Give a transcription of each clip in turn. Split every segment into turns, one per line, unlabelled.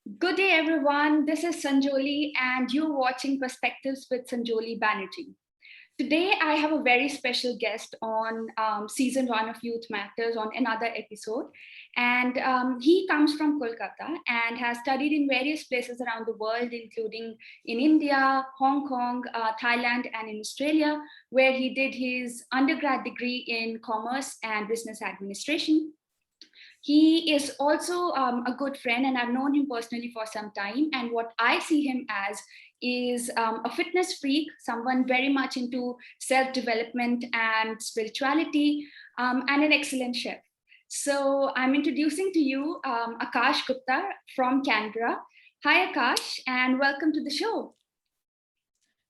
Good day, everyone. This is Sanjoli, and you're watching Perspectives with Sanjoli Banerjee. Today, I have a very special guest on season one of Youth Matters on another episode. And he comes from Kolkata and has studied in various places around the world, including in India, Hong Kong, Thailand, and in Australia, where he did his undergrad degree in commerce and business administration. He is also a good friend, and I've known him personally for some time. And what I see him as is a fitness freak, someone very much into self development and spirituality, and an excellent chef. So I'm introducing to you Akash Gupta from Canberra. Hi, Akash, and welcome to the show.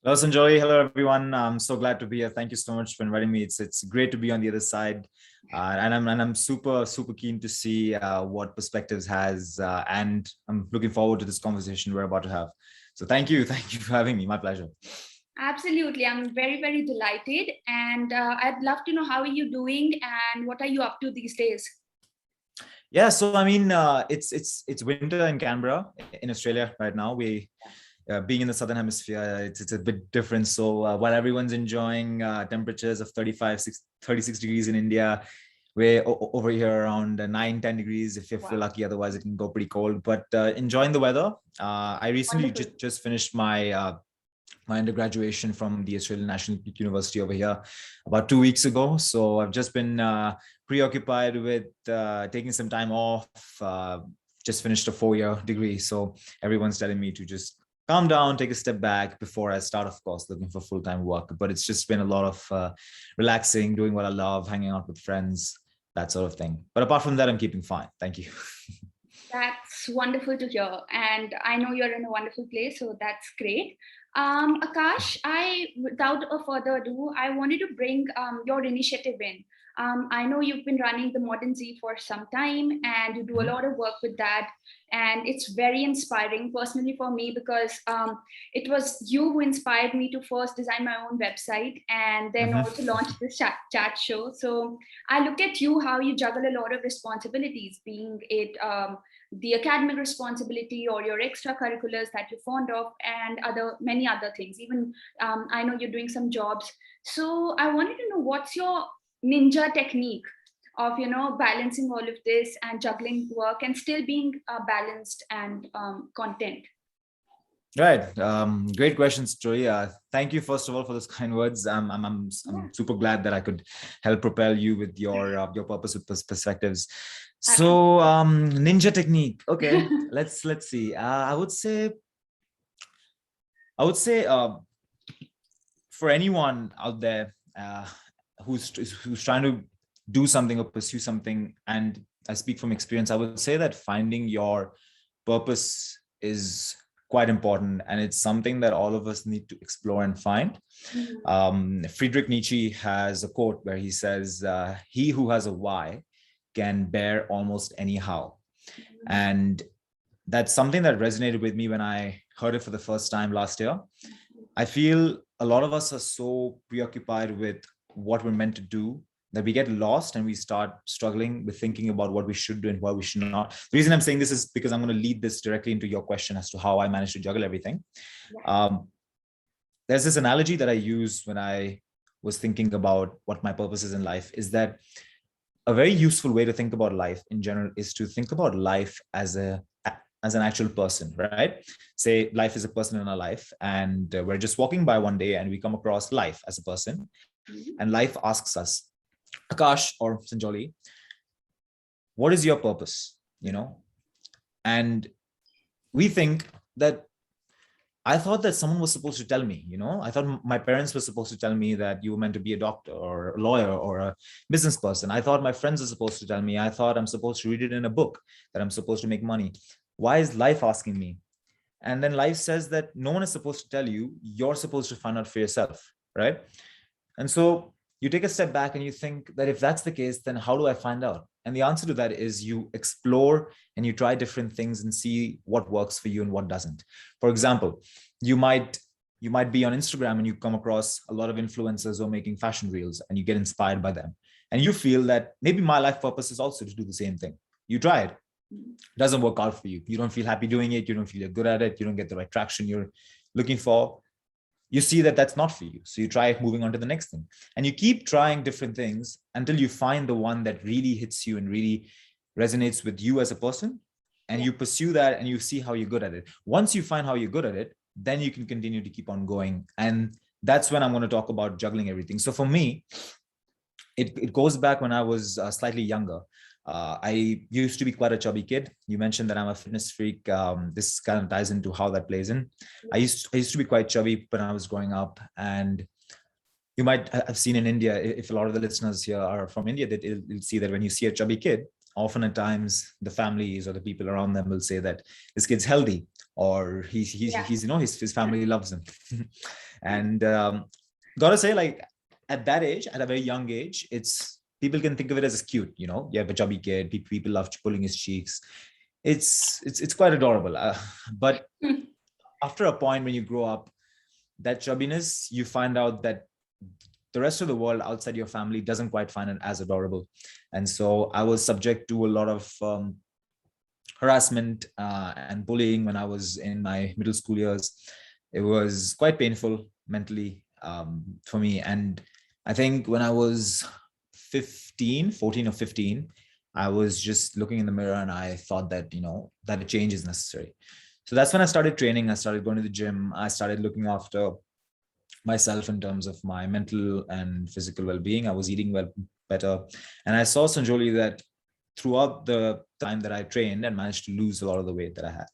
Hello, Sanjoli. Hello, everyone. I'm so glad to be here. Thank you so much for inviting me. It's great to be on the other side, and I'm super keen to see what Perspectives has, and I'm looking forward to this conversation we're about to have. So thank you for having me. My pleasure.
Absolutely, I'm very delighted, and I'd love to know how are you doing and what are you up to these days.
Yeah, so I mean, it's winter in Canberra, in Australia right now. We being in the southern hemisphere, it's a bit different. So while everyone's enjoying temperatures of 36 degrees in India, we're over here around 9-10 degrees if you're lucky. Otherwise, it can go pretty cold. But enjoying the weather. I recently just finished my undergraduation from the Australian National University over here about 2 weeks ago. So I've just been preoccupied with taking some time off. Just finished a 4-year degree. So everyone's telling me to just calm down, take a step back before I start, of course, looking for full-time work. But it's just been a lot of relaxing, doing what I love, hanging out with friends, that sort of thing. But apart from that, I'm keeping fine. Thank you.
That's wonderful to hear. And I know you're in a wonderful place, so that's great. Akash, without a further ado, I wanted to bring your initiative in. I know you've been running the Modern Z for some time and you do a lot of work with that. And it's very inspiring personally for me because it was you who inspired me to first design my own website and then also launch this chat show. So I look at you, how you juggle a lot of responsibilities, being it the academic responsibility or your extracurriculars that you're fond of and many other things. Even I know you're doing some jobs. So I wanted to know what's your ninja technique of balancing all of this and juggling work and still being balanced and content.
Right. Great questions, Joy. Thank you, first of all, for those kind words. I'm super glad that I could help propel you with your purpose with Perspectives. So ninja technique. Okay, let's see. I would say for anyone out there who's trying to do something or pursue something, and I speak from experience, I would say that finding your purpose is quite important, and it's something that all of us need to explore and find. Friedrich Nietzsche has a quote where he says, "He who has a why can bear almost any how." And that's something that resonated with me when I heard it for the first time last year. I feel a lot of us are so preoccupied with what we're meant to do that we get lost and we start struggling with thinking about what we should do and what we should not. The reason I'm saying this is because I'm going to lead this directly into your question as to how I managed to juggle everything. There's this analogy that I use when I was thinking about what my purpose is in life, is that a very useful way to think about life in general is to think about life as an actual person, right? Say life is a person in our life, and we're just walking by one day and we come across life as a person, and life asks us, Akash or Sanjoli, what is your purpose? And we think that I thought that someone was supposed to tell me, I thought my parents were supposed to tell me that you were meant to be a doctor or a lawyer or a business person. I thought my friends are supposed to tell me. I thought I'm supposed to read it in a book, that I'm supposed to make money. Why is life asking me? And then life says that no one is supposed to tell you, you're supposed to find out for yourself, right? And so you take a step back and you think that if that's the case, then how do I find out? And the answer to that is you explore and you try different things and see what works for you and what doesn't. For example, you might be on Instagram and you come across a lot of influencers who are making fashion reels and you get inspired by them. And you feel that maybe my life purpose is also to do the same thing. You try it. doesn't work out for you. You don't feel happy doing it. You don't feel good at it. You don't get the right traction you're looking for. You see that that's not for you. So you try moving on to the next thing. And you keep trying different things until you find the one that really hits you and really resonates with you as a person. And you pursue that and you see how you're good at it. Once you find how you're good at it, then you can continue to keep on going. And that's when I'm going to talk about juggling everything. So for me, it goes back when I was slightly younger. I used to be quite a chubby kid. You mentioned that I'm a fitness freak. This kind of ties into how that plays in. I used to be quite chubby when I was growing up, and you might have seen in India, if a lot of the listeners here are from India, that you'll see that when you see a chubby kid, often at times the families or the people around them will say that this kid's healthy, or he's his family loves him. And gotta say, like, at that age, at a very young age, it's people can think of it as cute. You have a chubby kid, people love pulling his cheeks. It's quite adorable. But after a point when you grow up, that chubbiness, you find out that the rest of the world outside your family doesn't quite find it as adorable. And so I was subject to a lot of harassment and bullying when I was in my middle school years. It was quite painful mentally for me. And I think when I was 14 or 15, I was just looking in the mirror and I thought that, that a change is necessary. So that's when I started training. I started going to the gym. I started looking after myself in terms of my mental and physical well-being. I was eating better. And I saw, Sanjoli, that throughout the time that I trained and managed to lose a lot of the weight that I had,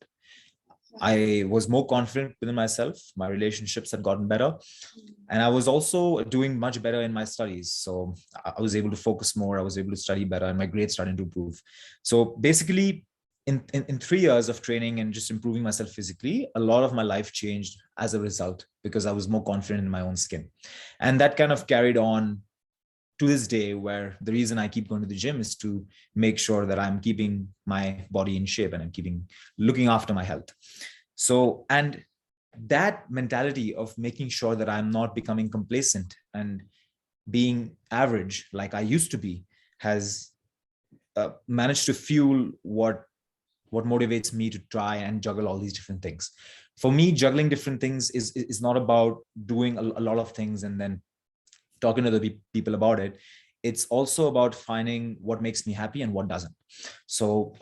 I was more confident within myself. My relationships had gotten better. And I was also doing much better in my studies. So I was able to focus more. I was able to study better and my grades started to improve. So basically, in 3 years of training and just improving myself physically, a lot of my life changed as a result because I was more confident in my own skin. And that kind of carried on to this day, where the reason I keep going to the gym is to make sure that I'm keeping my body in shape and I'm looking after my health. So, and that mentality of making sure that I'm not becoming complacent and being average like I used to be has managed to fuel what motivates me to try and juggle all these different things. For me, juggling different things is not about doing a lot of things and then talking to the people about it. It's also about finding what makes me happy and what doesn't. So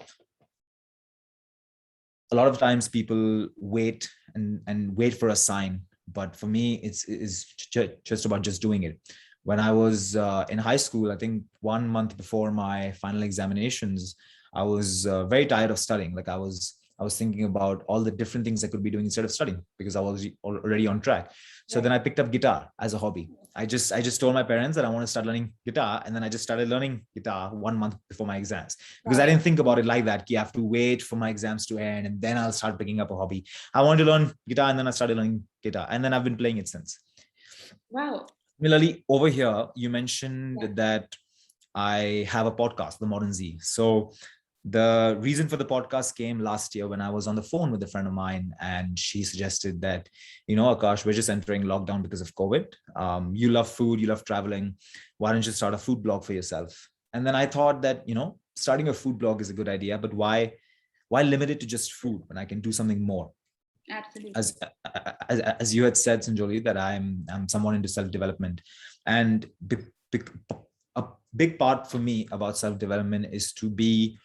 a lot of times people wait and wait for a sign, but for me, it's just about just doing it. When I was in high school, I think 1 month before my final examinations, I was very tired of studying. Like I was thinking about all the different things I could be doing instead of studying because I was already on track. So then I picked up guitar as a hobby. I just told my parents that I want to start learning guitar. And then I just started learning guitar 1 month before my exams because I didn't think about it like that. You have to wait for my exams to end and then I'll start picking up a hobby. I wanted to learn guitar and then I started learning guitar and then I've been playing it since.
Wow.
Similarly, over here, you mentioned that I have a podcast, The Modern Z. So the reason for the podcast came last year when I was on the phone with a friend of mine, and she suggested that, Akash, we're just entering lockdown because of COVID. You love food, you love traveling. Why don't you start a food blog for yourself? And then I thought that, starting a food blog is a good idea, but why limit it to just food when I can do something more?
Absolutely.
As you had said, Sanjoli, that I'm someone into self-development, and a big part for me about self-development is to be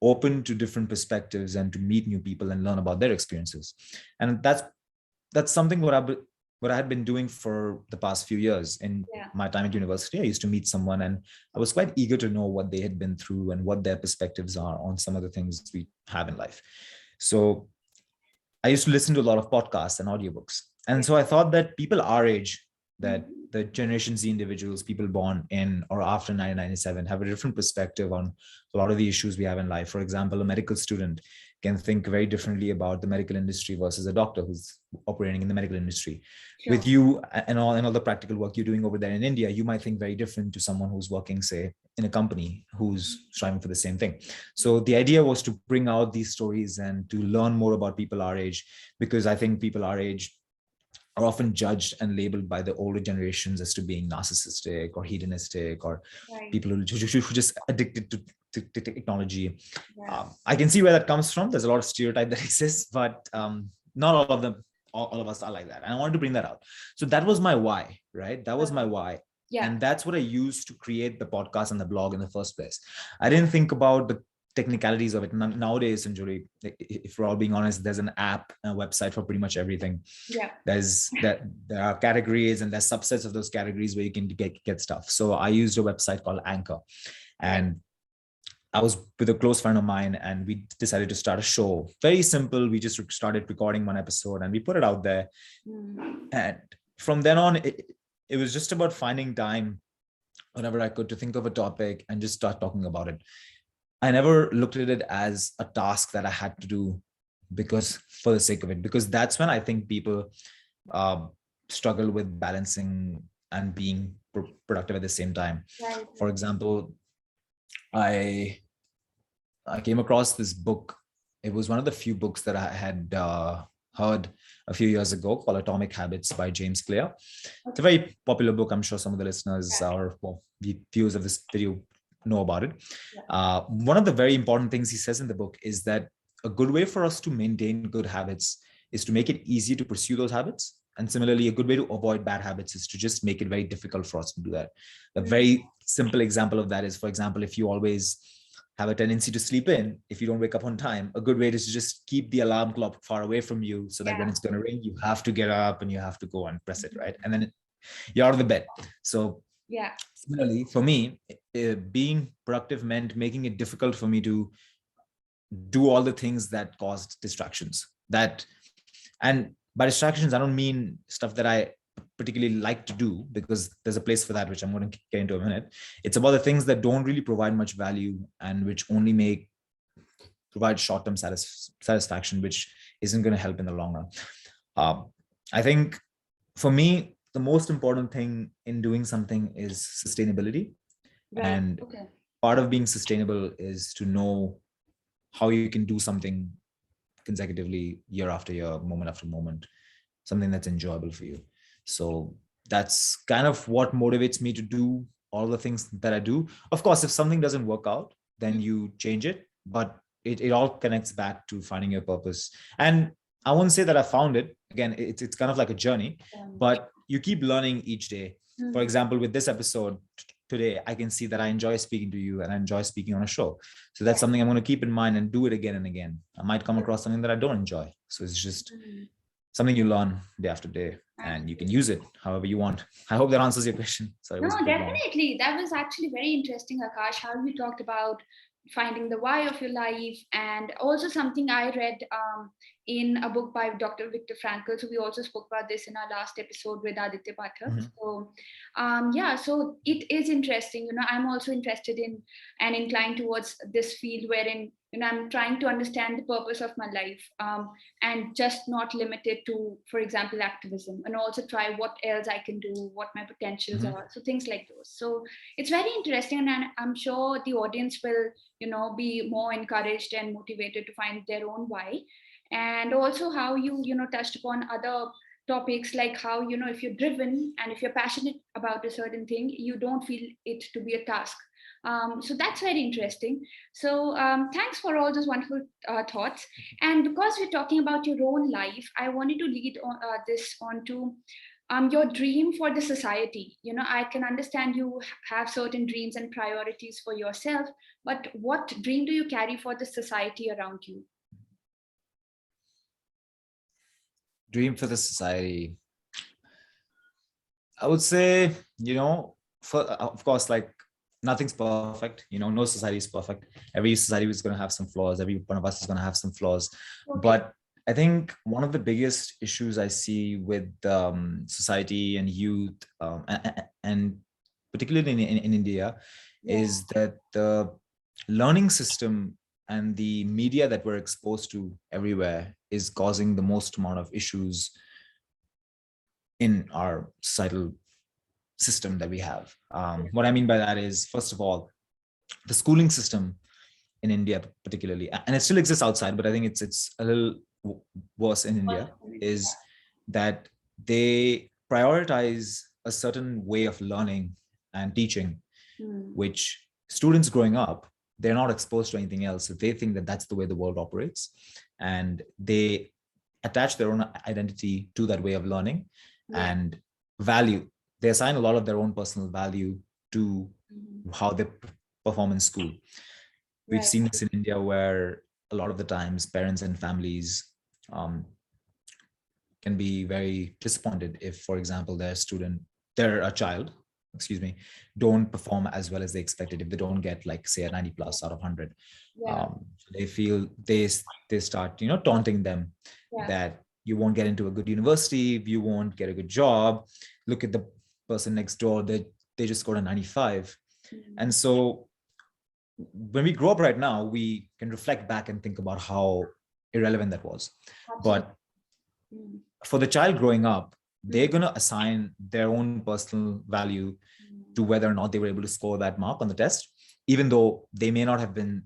open to different perspectives and to meet new people and learn about their experiences. And that's something what I had been doing for the past few years. In my time at university, I used to meet someone and I was quite eager to know what they had been through and what their perspectives are on some of the things we have in life. So I used to listen to a lot of podcasts and audiobooks. And so I thought that people our age, that the Generation Z individuals, people born in or after 1997, have a different perspective on a lot of the issues we have in life. For example, a medical student can think very differently about the medical industry versus a doctor who's operating in the medical industry. Sure. With you and all the practical work you're doing over there in India, you might think very different to someone who's working, say, in a company who's striving for the same thing. So the idea was to bring out these stories and to learn more about people our age, because I think people our age are often judged and labeled by the older generations as to being narcissistic or hedonistic, or
Right.
people who just addicted to technology.
Yeah.
I can see where that comes from. There's a lot of stereotype that exists, but not all of them, all of us are like that. And I wanted to bring that out. So that was my why, right? That was my
Okay.
why.
Yeah.
And that's what I used to create the podcast and the blog in the first place. I didn't think about the technicalities of it. Nowadays, Sanjoli, if we're all being honest, there's an app, a website for pretty much everything.
Yeah.
There are categories and there's subsets of those categories where you can get stuff. So I used a website called Anchor,
Right.
and I was with a close friend of mine, and we decided to start a show. Very simple. We just started recording one episode and we put it out there.
Mm.
And from then on, it was just about finding time whenever I could to think of a topic and just start talking about it. I never looked at it as a task that I had to do because for the sake of it, because that's when I think people uh, struggle with balancing and being productive at the same time.
Right.
For example, I came across this book. It was one of the few books that I had heard a few years ago, called Atomic Habits by James Clear. It's a very popular book. I'm sure some of the listeners or viewers of this video know about it. One of the very important things he says in the book is that a good way for us to maintain good habits is to make it easy to pursue those habits. And similarly, a good way to avoid bad habits is to just make it very difficult for us to do that. A very simple example of that is, for example, if you always have a tendency to sleep in, if you don't wake up on time, a good way is to just keep the alarm clock far away from you so that when it's going to ring, you have to get up and you have to go and press it, right? And then you're out of the bed. So similarly, for me, being productive meant making it difficult for me to do all the things that caused distractions. And by distractions, I don't mean stuff that I particularly like to do, because there's a place for that, which I'm going to get into in a minute. It's about the things that don't really provide much value and which only provide short-term satisfaction, which isn't going to help in the long run. I think for me, the most important thing in doing something is sustainability. And part of being sustainable is to know how you can do something consecutively, year after year, moment after moment, something that's enjoyable for you. So that's kind of what motivates me to do all the things that I do. Of course, if something doesn't work out, then you change it, but it all connects back to finding your purpose. And I won't say that I found it. Again, it's kind of like a journey, but you keep learning each day. For example, with this episode today, I can see that I enjoy speaking to you and I enjoy speaking on a show. So that's something I'm going to keep in mind and do it again and again. I might come across something that I don't enjoy. So it's just something you learn day after day, and you can use it however you want. I hope that answers your question. Sorry,
no, definitely. That was actually very interesting, Akash, how you talked about finding the why of your life, and also something I read in a book by Dr. Viktor Frankl. So we also spoke about this in our last episode with Aditya Pathak. So so it is interesting. I'm also interested in and inclined towards this field wherein I'm trying to understand the purpose of my life, and just not limited to, for example, activism, and also try what else I can do, what my potentials are. So things like those. So it's very interesting, and I'm sure the audience will, be more encouraged and motivated to find their own why. And also how you touched upon other topics, like how, if you're driven and if you're passionate about a certain thing, you don't feel it to be a task. So that's very interesting. So thanks for all those wonderful thoughts. And because we're talking about your own life, I wanted to lead this on to your dream for the society. I can understand you have certain dreams and priorities for yourself, but what dream do you carry for the society around you?
Dream for the society, I would say, of course, like nothing's perfect. No society is perfect. Every society is going to have some flaws. Every one of us is going to have some flaws. But I think one of the biggest issues I see with society and youth, and particularly in India, is that the learning system and the media that we're exposed to everywhere is causing the most amount of issues in our societal system that we have. What I mean by that is, first of all, the schooling system in India particularly, and it still exists outside, but I think it's a little worse in India, is that they prioritize a certain way of learning and teaching, which students growing up, they're not exposed to anything else. So they think that that's the way the world operates. And they attach their own identity to that way of learning and value. They assign a lot of their own personal value to how they perform in school. We've seen this in India, where a lot of the times parents and families can be very disappointed if, for example, their child, don't perform as well as they expected. If they don't get, like, say, a 90 plus out of 100, they feel they start, taunting them that you won't get into a good university, you won't get a good job. Look at the person next door, they just got a 95. And so when we grow up right now, we can reflect back and think about how irrelevant that was. But for the child growing up, they're going to assign their own personal value to whether or not they were able to score that mark on the test, even though they may not have been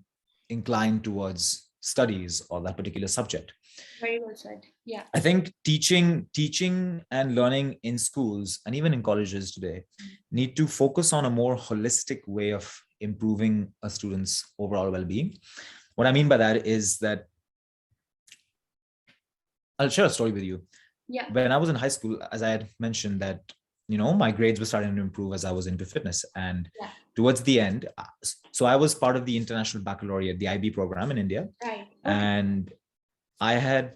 inclined towards studies or that particular subject.
Very well said. Yeah.
I think teaching and learning in schools and even in colleges today need to focus on a more holistic way of improving a student's overall well-being. What I mean by that is that I'll share a story with you.
Yeah.
When I was in high school, as I had mentioned, that my grades were starting to improve as I was into fitness. And towards the end, so I was part of the International Baccalaureate, the IB program in India.
Right.
And I had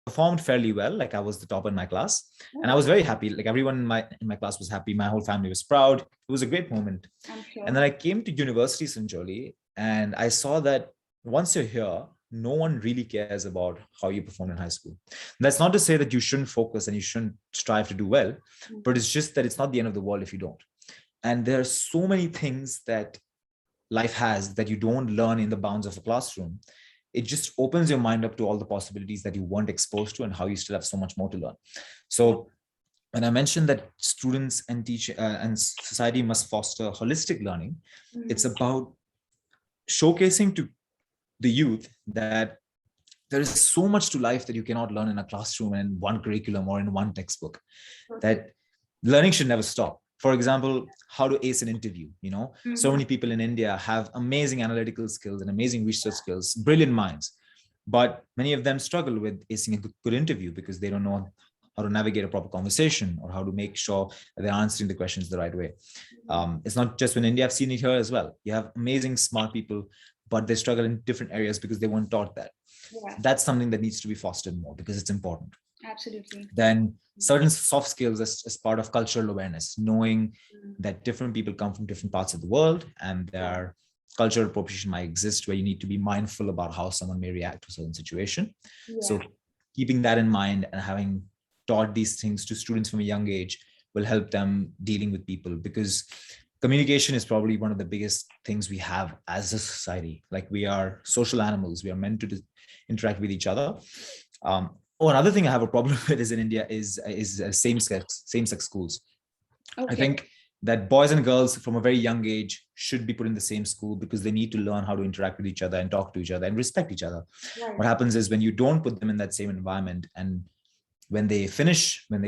performed fairly well. Like, I was the top in my class, and I was very happy. Like, everyone in my class was happy. My whole family was proud. It was a great moment.
I'm sure.
And then I came to University Sanjoli, and I saw that once you're here, no one really cares about how you performed in high school. That's not to say that you shouldn't focus and you shouldn't strive to do well, but it's just that it's not the end of the world if you don't. And there are so many things that life has that you don't learn in the bounds of a classroom. It just opens your mind up to all the possibilities that you weren't exposed to and how you still have so much more to learn. So when I mentioned that students and teachers and society must foster holistic learning, it's about showcasing to the youth that there is so much to life that you cannot learn in a classroom and in one curriculum or in one textbook, that learning should never stop. For example, how to ace an interview. So many people in India have amazing analytical skills and amazing research skills, brilliant minds, but many of them struggle with acing a good interview because they don't know how to navigate a proper conversation or how to make sure that they're answering the questions the right way. It's not just in India, I've seen it here as well. You have amazing, smart people, but they struggle in different areas because they weren't taught that. That's something that needs to be fostered more because it's important.
Absolutely.
Then certain soft skills as part of cultural awareness, knowing that different people come from different parts of the world and their cultural appropriation might exist, where you need to be mindful about how someone may react to a certain situation. So keeping that in mind and having taught these things to students from a young age will help them dealing with people, because communication is probably one of the biggest things we have as a society. Like, we are social animals. We are meant to interact with each other. Another thing I have a problem with is in India is same-sex schools. I think that boys and girls from a very young age should be put in the same school because they need to learn how to interact with each other and talk to each other and respect each other. What happens is, when you don't put them in that same environment, and when they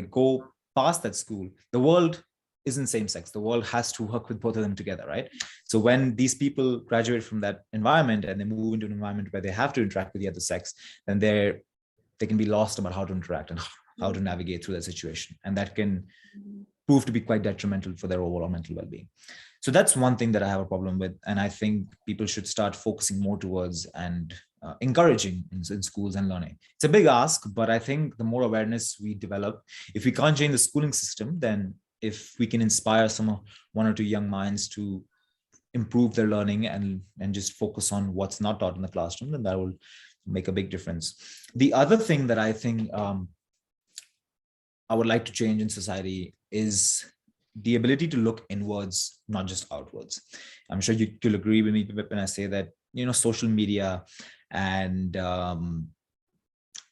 go past that school, the world isn't same sex. The world has to work with both of them together, right? So when these people graduate from that environment and they move into an environment where they have to interact with the other sex, then they can be lost about how to interact and how to navigate through that situation. And that can prove to be quite detrimental for their overall mental well-being. So that's one thing that I have a problem with. And I think people should start focusing more towards and encouraging in schools and learning. It's a big ask, but I think the more awareness we develop, if we can't change the schooling system, then if we can inspire one or two young minds to improve their learning and just focus on what's not taught in the classroom, then that will make a big difference. The other thing that I think I would like to change in society is the ability to look inwards, not just outwards. I'm sure you'll agree with me when I say that, social media and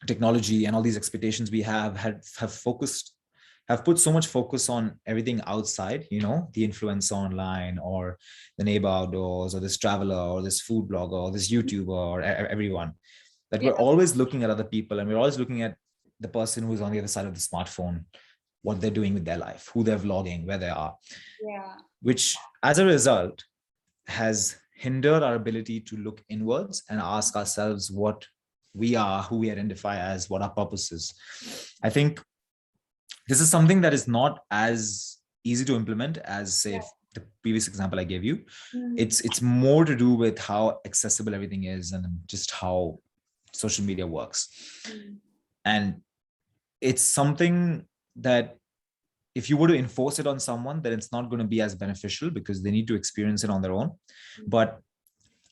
technology and all these expectations we have put so much focus on everything outside, the influencer online or the neighbor outdoors or this traveler or this food blogger or this YouTuber or everyone, that we're always looking at other people and we're always looking at the person who's on the other side of the smartphone, what they're doing with their life, who they're vlogging, where they are,
Yeah.
which as a result has hindered our ability to look inwards and ask ourselves what we are, who we identify as, what our purpose is. I think this is something that is not as easy to implement as, say,
Yeah.
the previous example I gave you.
Mm.
It's more to do with how accessible everything is and just how social media works.
Mm.
And it's something that if you were to enforce it on someone, then it's not going to be as beneficial because they need to experience it on their own. But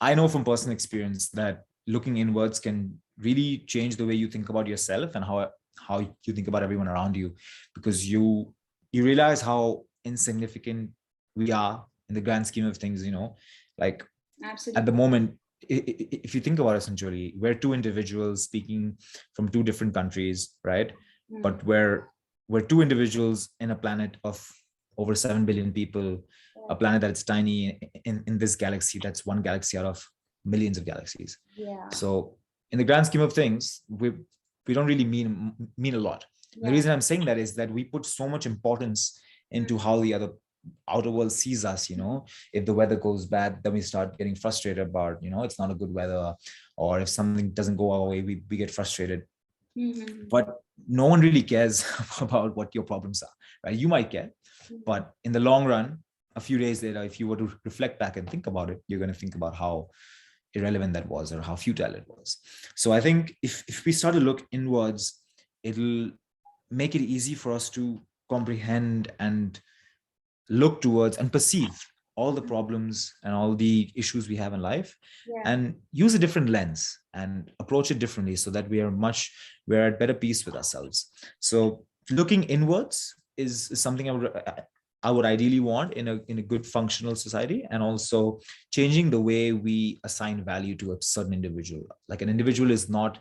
I know from personal experience that looking inwards can really change the way you think about yourself and how you think about everyone around you, because you realize how insignificant we are in the grand scheme of things. Like at the
Absolutely.
moment, if you think about it, Sanjoli, we're two individuals speaking from two different countries, right?
Mm.
But we're two individuals in a planet of over 7 billion people, a planet that's tiny in this galaxy that's one galaxy out of millions of galaxies.
Yeah.
So in the grand scheme of things, we don't really mean a lot. And the
Yeah.
reason I'm saying that is that we put so much importance into how the other outer world sees us. If the weather goes bad, then we start getting frustrated about, it's not a good weather, or if something doesn't go our way, we get frustrated.
Mm-hmm.
But no one really cares about what your problems are, right? You might care, but in the long run, a few days later, if you were to reflect back and think about it, you're going to think about how irrelevant that was or how futile it was. So I think if we start to look inwards, it'll make it easy for us to comprehend and look towards and perceive all the problems and all the issues we have in life,
Yeah.
and use a different lens and approach it differently so that we're at better peace with ourselves. So looking inwards is something I would ideally want in a good functional society, and also changing the way we assign value to a certain individual. Like an individual is not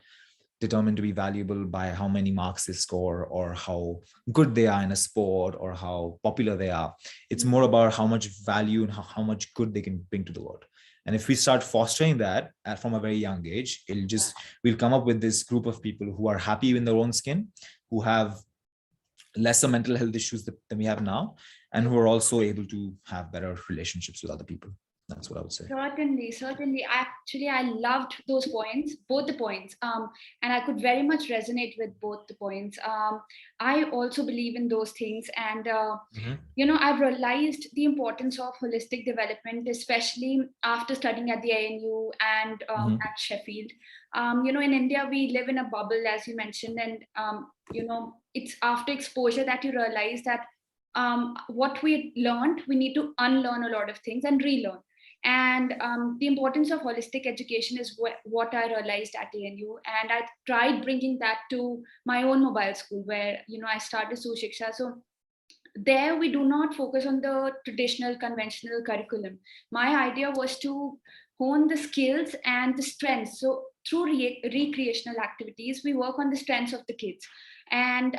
determined to be valuable by how many marks they score or how good they are in a sport or how popular they are. It's more about how much value and how much good they can bring to the world. And if we start fostering that from a very young age, we'll come up with this group of people who are happy in their own skin, who have lesser mental health issues than we have now, and who are also able to have better relationships with other people. That's what I would say.
Certainly, certainly. Actually, I loved those points, both the points, and I could very much resonate with both the points. I also believe in those things, and
Mm-hmm.
I've realized the importance of holistic development, especially after studying at the ANU and
Mm-hmm.
at Sheffield. In India, we live in a bubble, as you mentioned, and it's after exposure that you realize that what we learned, we need to unlearn a lot of things and relearn. And the importance of holistic education is what I realized at ANU, and I tried bringing that to my own mobile school, where I started Sushiksha. So there we do not focus on the traditional conventional curriculum. My idea was to hone the skills and the strengths. So through recreational activities, we work on the strengths of the kids, and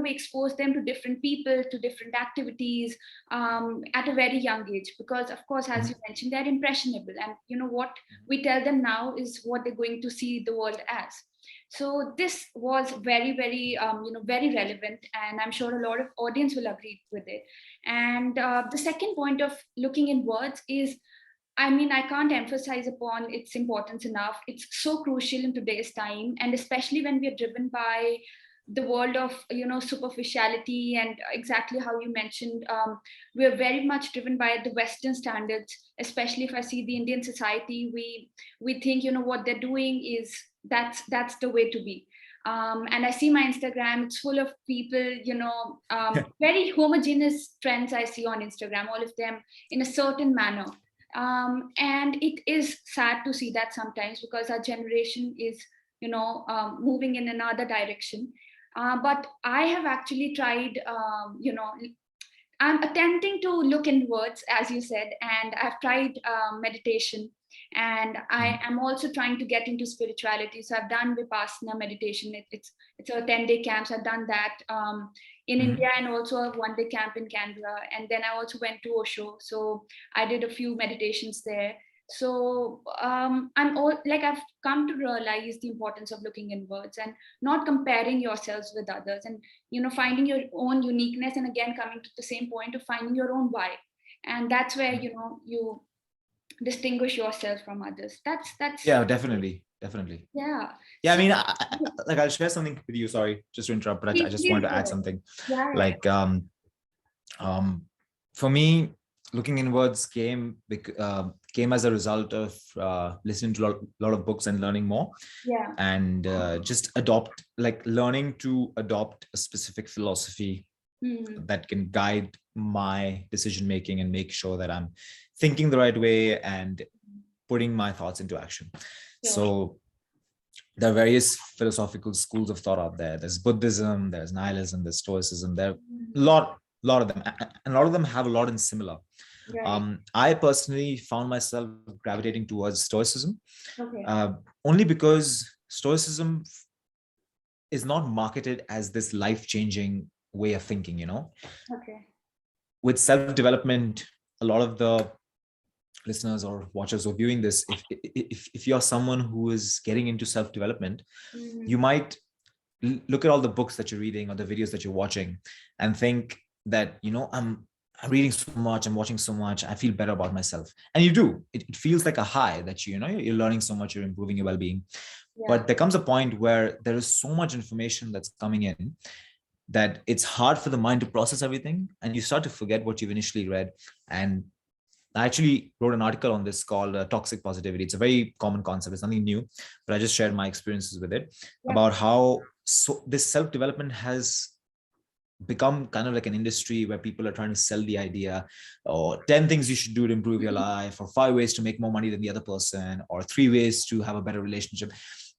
we expose them to different people, to different activities, at a very young age, because of course, as you mentioned, they're impressionable, and what we tell them now is what they're going to see the world as. So this was very, very, very relevant, and I'm sure a lot of audience will agree with it. And the second point of looking inwards is, I mean, I can't emphasize upon its importance enough. It's so crucial in today's time, and especially when we are driven by the world of superficiality, and exactly how you mentioned, we are very much driven by the Western standards. Especially if I see the Indian society, we think what they're doing is that's the way to be. And I see my Instagram; it's full of people, very homogeneous trends I see on Instagram. All of them in a certain manner, and it is sad to see that sometimes, because our generation is moving in another direction. But I have actually tried, I'm attempting to look inwards, as you said, and I've tried meditation, and I am also trying to get into spirituality. So I've done Vipassana meditation. It's a 10-day camp. So I've done that in
Mm-hmm.
India, and also a 1-day camp in Canberra. And then I also went to Osho. So I did a few meditations there. So I've come to realize the importance of looking inwards and not comparing yourselves with others, and finding your own uniqueness, and again coming to the same point of finding your own why. And that's where you distinguish yourself from others. That's
Yeah, definitely.
yeah.
Yeah, I
So
mean, like I'll share something with you. Sorry, just to interrupt, but I
please,
just
please
wanted to
go
add
ahead.
something.
Yeah.
Like, um, for me, looking inwards came as a result of listening to a lot of books and learning more,
Yeah.
and just learning to adopt a specific philosophy
Mm.
that can guide my decision making and make sure that I'm thinking the right way and putting my thoughts into action.
Sure.
So there are various philosophical schools of thought out there. There's Buddhism, there's nihilism, there's Stoicism. There are lot of them, and a lot of them have a lot in similar.
Right.
I personally found myself gravitating towards Stoicism,
Okay.
uh, only because Stoicism is not marketed as this life-changing way of thinking.
Okay.
With self-development, a lot of the listeners or watchers who are viewing this, if you're someone who is getting into self-development,
Mm-hmm.
you might look at all the books that you're reading or the videos that you're watching and think that I'm reading so much, I'm watching so much, I feel better about myself. And you do. It feels like a high that you're learning so much, you're improving your well-being.
Yeah.
But there comes a point where there is so much information that's coming in that it's hard for the mind to process everything, and you start to forget what you've initially read. And I actually wrote an article on this called toxic positivity. It's a very common concept. It's nothing new, but I just shared my experiences with it
Yeah.
about how this self-development has become kind of like an industry where people are trying to sell the idea, or 10 things you should do to improve your life, or 5 ways to make more money than the other person, or 3 ways to have a better relationship.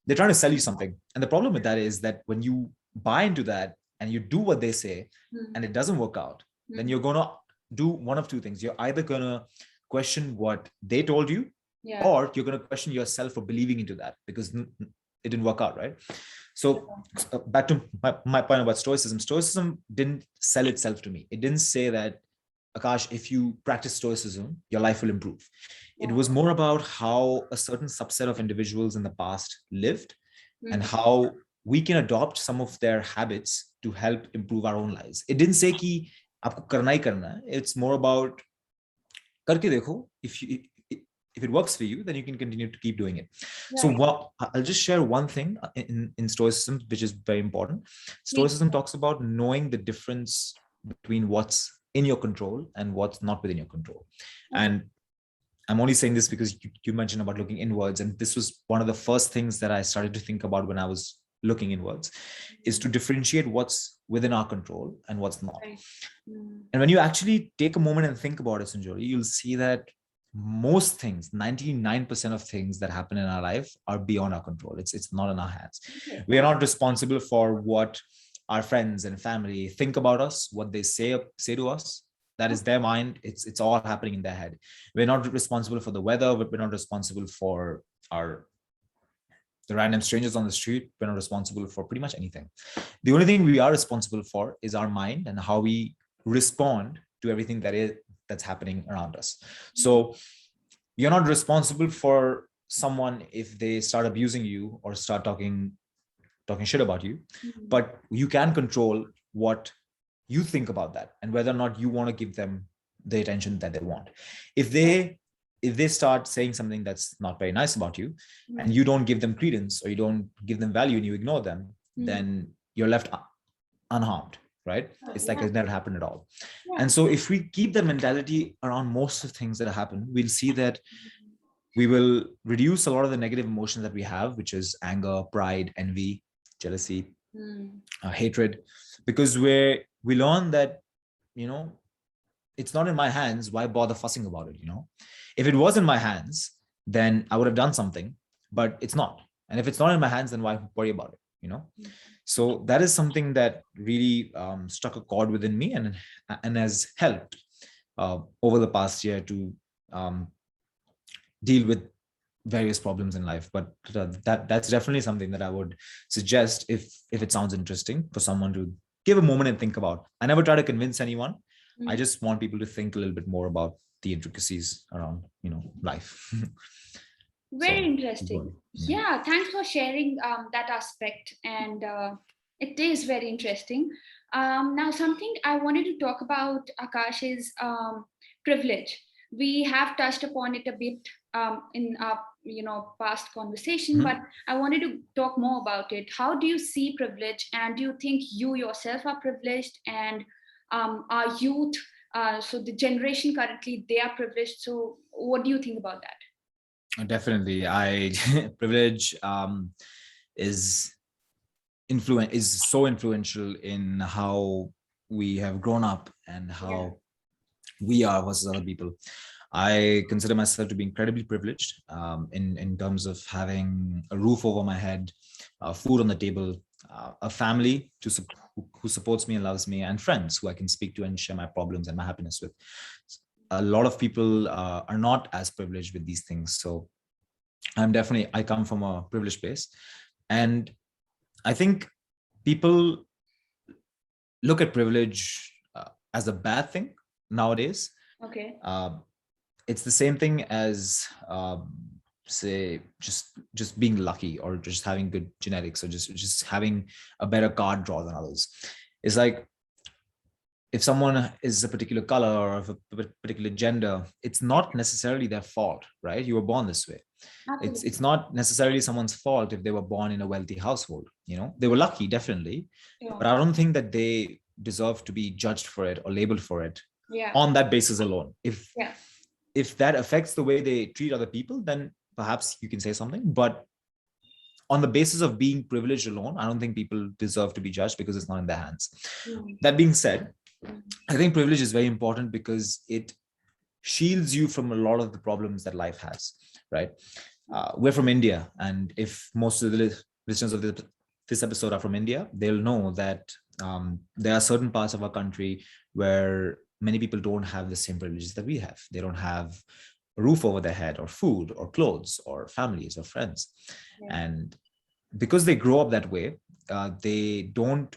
They're trying to sell you something. And the problem with that is that when you buy into that and you do what they say and it doesn't work out, then you're going to do one of two things. You're either going to question what they told you,
Yeah.
or you're going to question yourself for believing into that because it didn't work out, right? So back to my point about Stoicism didn't sell itself to me. It didn't say that, Akash, if you practice Stoicism, your life will improve. It was more about how a certain subset of individuals in the past lived and how we can adopt some of their habits to help improve our own lives. It didn't say कि आपको करना ही करना है. It's more about करके देखो. If it works for you, then you can continue to keep doing it. So I'll just share one thing in Stoicism, which is very important. Stoicism talks about knowing the difference between what's in your control and what's not within your control. And I'm only saying this because you mentioned about looking inwards. And this was one of the first things that I started to think about when I was looking inwards, is to differentiate what's within our control and what's not. And when you actually take a moment and think about it, Sanjoli, you'll see that most things, 99% of things that happen in our life are beyond our control. It's not in our hands. We are not responsible for what our friends and family think about us, what they say to us. That is their mind. It's all happening in their head. We're not responsible for the weather. We're not responsible for the random strangers on the street. We're not responsible for pretty much anything. The only thing we are responsible for is our mind and how we respond to everything that's happening around us. So you're not responsible for someone if they start abusing you or start talking shit about you, but you can control what you think about that and whether or not you want to give them the attention that they want. If they start saying something that's not very nice about you, and you don't give them credence or you don't give them value and you ignore them, then you're left unharmed, right? It's like it never happened at all. And so if we keep the mentality around most of the things that happen, we'll see that we will reduce a lot of the negative emotions that we have, which is anger, pride, envy, jealousy, hatred, because we learn that, it's not in my hands. Why bother fussing about it? If it was in my hands, then I would have done something, but it's not. And if it's not in my hands, then why worry about it? So that is something that really struck a chord within me and has helped over the past year to deal with various problems in life. But that's definitely something that I would suggest if it sounds interesting for someone to give a moment and think about. I never try to convince anyone. I just want people to think a little bit more about the intricacies around, life.
Very
So
interesting. Yeah, thanks for sharing that aspect. And it is very interesting. Now, something I wanted to talk about, Akash, is privilege. We have touched upon it a bit in our past conversation, but
Mhm.
I wanted to talk more about it. How do you see privilege, and do you think you yourself are privileged, and our youth, so the generation currently, they are privileged? So, what do you think about that?
Definitely, I privilege is is so influential in how we have grown up and
Yeah.
how we are versus other people. I consider myself to be incredibly privileged in terms of having a roof over my head, food on the table, a family who supports me and loves me, and friends who I can speak to and share my problems and my happiness with. A lot of people are not as privileged with these things. So I come from a privileged place. And I think people look at privilege as a bad thing nowadays.
Okay.
Uh, it's the same thing as say just being lucky or just having good genetics or just having a better card draw than others. It's like if someone is a particular color or of a particular gender, it's not necessarily their fault, right? You were born this way.
Absolutely.
It's not necessarily someone's fault if they were born in a wealthy household. They were lucky, definitely,
Yeah.
but I don't think that they deserve to be judged for it or labeled for it
Yeah.
on that basis alone.
Yeah.
If that affects the way they treat other people, then perhaps you can say something. But on the basis of being privileged alone, I don't think people deserve to be judged because it's not in their hands.
Mm.
That being said,
Mm.
I think privilege is very important because it shields you from a lot of the problems that life has, right? We're from India, and if most of the listeners of this episode are from India, they'll know that there are certain parts of our country where many people don't have the same privileges that we have. They don't have a roof over their head, or food, or clothes, or families, or friends.
Yeah.
And because they grow up that way, they don't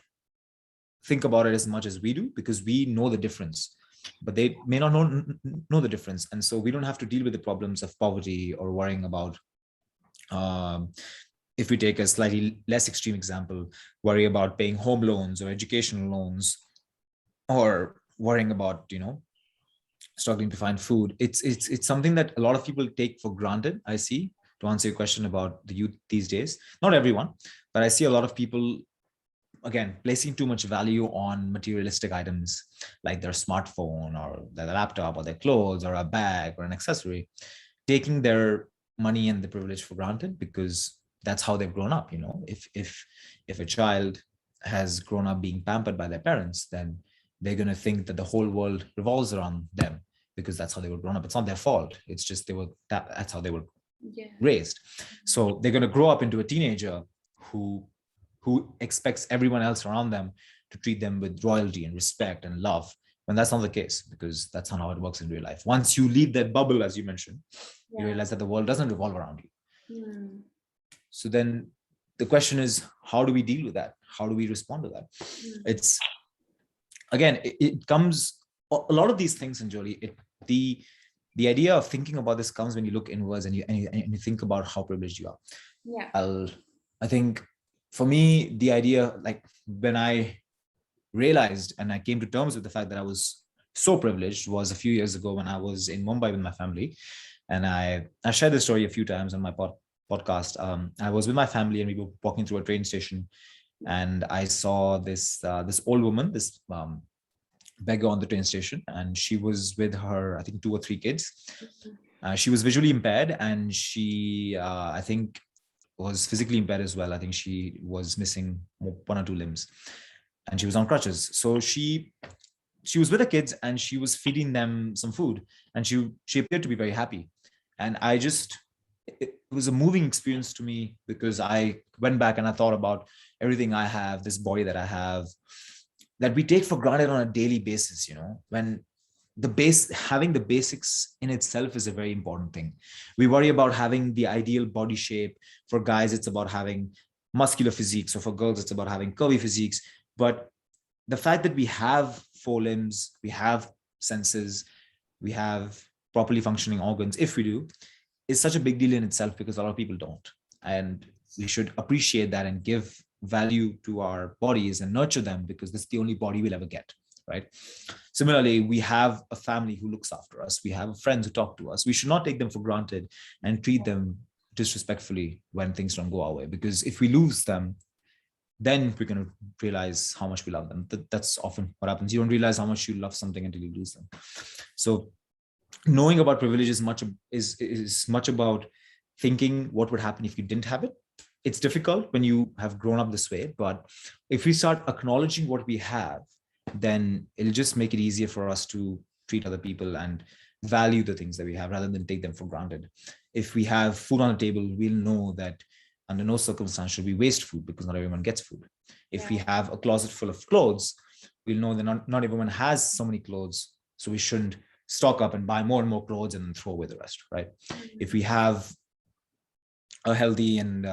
think about it as much as we do because we know the difference, but they may not know the difference. And so we don't have to deal with the problems of poverty or worrying about, um, if we take a slightly less extreme example, worry about paying home loans or educational loans, or worrying about, struggling to find food. It's something that a lot of people take for granted, I see. To answer your question about the youth these days, not everyone, but I see a lot of people, again, placing too much value on materialistic items like their smartphone or their laptop or their clothes or a bag or an accessory, taking their money and the privilege for granted because that's how they've grown up. If a child has grown up being pampered by their parents, then they're going to think that the whole world revolves around them because that's how they were grown up. It's not their fault. It's just that's how they were
Yeah.
raised. So they're going to grow up into a teenager who expects everyone else around them to treat them with royalty and respect and love, when that's not the case, because that's not how it works in real life. Once you leave that bubble, as you mentioned, you
Yeah.
realize that the world doesn't revolve around you.
Mm.
So then the question is, how do we deal with that? How do we respond to that?
Mm.
It's, again, it comes, a lot of these things, Sanjoli, the idea of thinking about this comes when you look inwards and you think about how privileged you are.
Yeah.
I think for me, the idea, like when I realized and I came to terms with the fact that I was so privileged, was a few years ago when I was in Mumbai with my family. And I shared this story a few times on my podcast. I was with my family and we were walking through a train station, and I saw this old woman, this beggar on the train station, and she was with her, I think, 2 or 3 kids. She was visually impaired, and she, I think, was physically impaired as well. I think she was missing 1 or 2 limbs, and she was on crutches. So she was with the kids and she was feeding them some food, and she appeared to be very happy. And it was a moving experience to me because I went back and I thought about everything I have, this body that I have, that we take for granted on a daily basis. When having the basics in itself is a very important thing. We worry about having the ideal body shape. For guys, it's about having muscular physiques, or for girls, it's about having curvy physiques. But the fact that we have 4 limbs, we have senses, we have properly functioning organs, if we do, is such a big deal in itself, because a lot of people don't. And we should appreciate that and give value to our bodies and nurture them, because this is the only body we'll ever get, right? Similarly, we have a family who looks after us. We have friends who talk to us. We should not take them for granted and treat them disrespectfully when things don't go our way, because if we lose them, then we're going to realize how much we love them. That's often what happens. You don't realize how much you love something until you lose them. So knowing about privilege is much about thinking what would happen if you didn't have it. It's difficult when you have grown up this way, but if we start acknowledging what we have, then it'll just make it easier for us to treat other people and value the things that we have rather than take them for granted. If we have food on the table, we'll know that under no circumstance should we waste food, because not everyone gets food. If we have a closet full of clothes, we'll know that not everyone has so many clothes, so we shouldn't stock up and buy more and more clothes and then throw away the rest, right? If we have a healthy and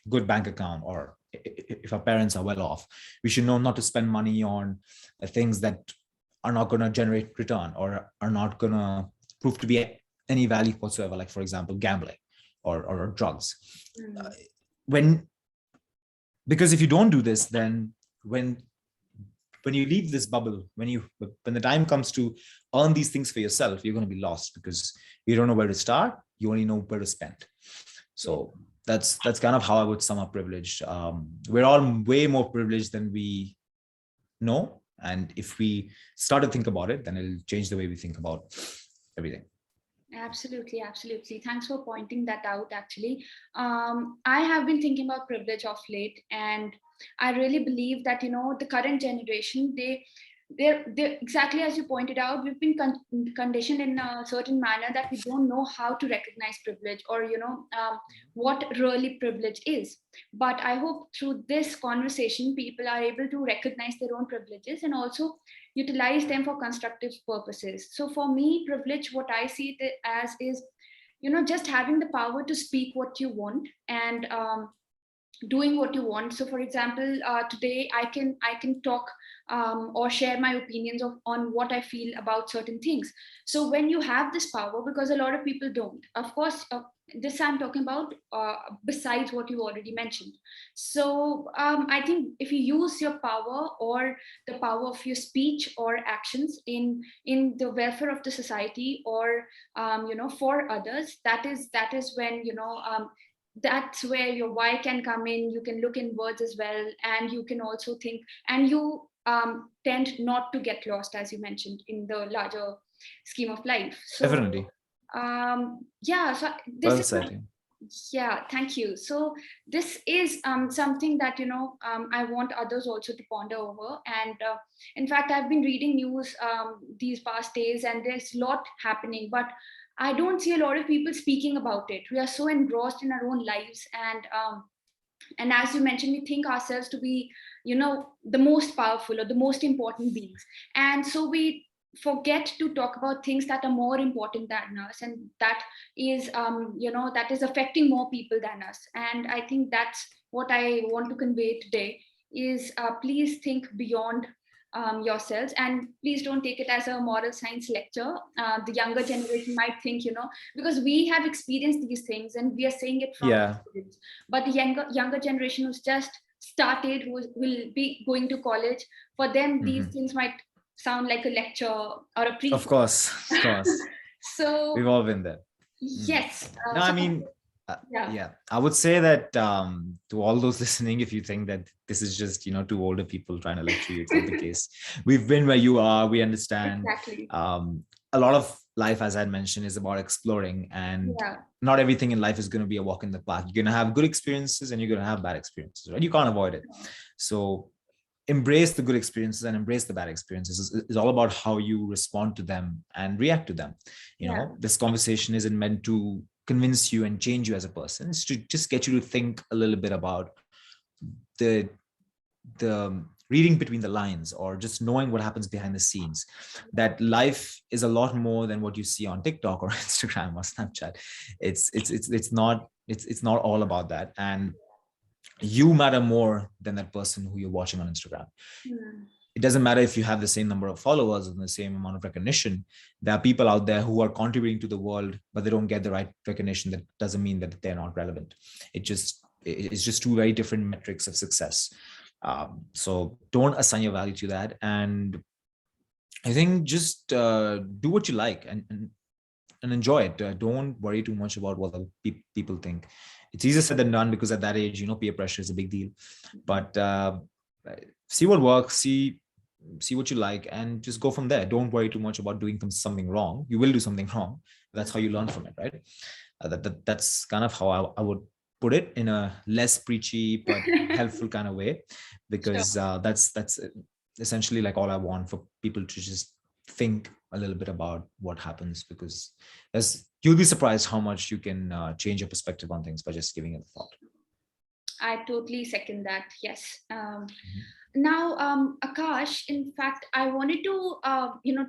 good bank account, or if our parents are well off, we should know not to spend money on things that are not going to generate return or are not going to prove to be any value whatsoever, like, for example, gambling or drugs. Because if you don't do this, then when you leave this bubble, when the time comes to earn these things for yourself, you're going to be lost, because you don't know where to start. You only know where to spend. So that's kind of how I would sum up privilege. We're all way more privileged than we know, and if we start to think about it, then it'll change the way we think about everything.
Absolutely. Thanks for pointing that out. Actually, I have been thinking about privilege of late, and I really believe that the current generation, they're exactly as you pointed out. We've been conditioned in a certain manner that we don't know how to recognize privilege, or what really privilege is. But I hope through this conversation, people are able to recognize their own privileges and also utilize them for constructive purposes. So for me, privilege, what I see it as is, just having the power to speak what you want and doing what you want. So for example, today I can talk or share my opinions on what I feel about certain things. So when you have this power, because a lot of people don't, of course, this I'm talking about besides what you already mentioned. So I think if you use your power or the power of your speech or actions in the welfare of the society, or for others, that is when that's where your why can come in. You can look inwards as well, and you can also think, and you tend not to get lost, as you mentioned, in the larger scheme of life. So
Definitely.
so this
Well
is
said.
yeah, thank you. So this is something that I want others also to ponder over. And in fact, I've been reading news these past days, and there's a lot happening, but I don't see a lot of people speaking about it. We are so engrossed in our own lives, and as you mentioned, we think ourselves to be the most powerful or the most important beings, and so we forget to talk about things that are more important than us, and that is that is affecting more people than us. And I think that's what I want to convey today is, please think beyond yourselves, and please don't take it as a moral science lecture. The younger generation might think, because we have experienced these things and we are saying it from
Yeah.
experience. But the younger generation who's just started, who will be going to college, for them these things might sound like a lecture or a
Of
preach.
course.
So
We've all been there.
yes,
No, I mean,
yeah,
I would say that to all those listening, if you think that this is just two older people trying to lecture you, it's not the case. We've been where you are. We understand.
exactly.
A lot of life, as I mentioned, is about exploring, and
Yeah,
not everything in life is going to be a walk in the park. You're going to have good experiences and you're going to have bad experiences, right? You can't avoid it. So embrace the good experiences and embrace the bad experiences. It's all about how you respond to them and react to them.
yeah,
This conversation isn't meant to convince you and change you as a person. It's to just get you to think a little bit about the reading between the lines, or just knowing what happens behind the scenes, that life is a lot more than what you see on TikTok or Instagram or Snapchat. It's not all about that, and you matter more than that person who you're watching on Instagram. it doesn't matter if you have the same number of followers and the same amount of recognition. There are people out there who are contributing to the world, but they don't get the right recognition. That doesn't mean that they're not relevant. It's just two very different metrics of success. So don't assign your value to that. And I think just do what you like, and enjoy it. Don't worry too much about what other people think. It's easier said than done, because at that age, peer pressure is a big deal. But see what works, see what you like, and just go from there. Don't worry too much about doing something wrong. You will do something wrong. That's how you learn from it, right? That's kind of how I would put it, in a less preachy but helpful kind of way, because
Sure.
that's essentially like all I want for people to just think a little bit about what happens, because you'll be surprised how much you can change your perspective on things by just giving it a thought.
I totally second that. Yes.
Mhm.
Now, Akash, in fact, I wanted to,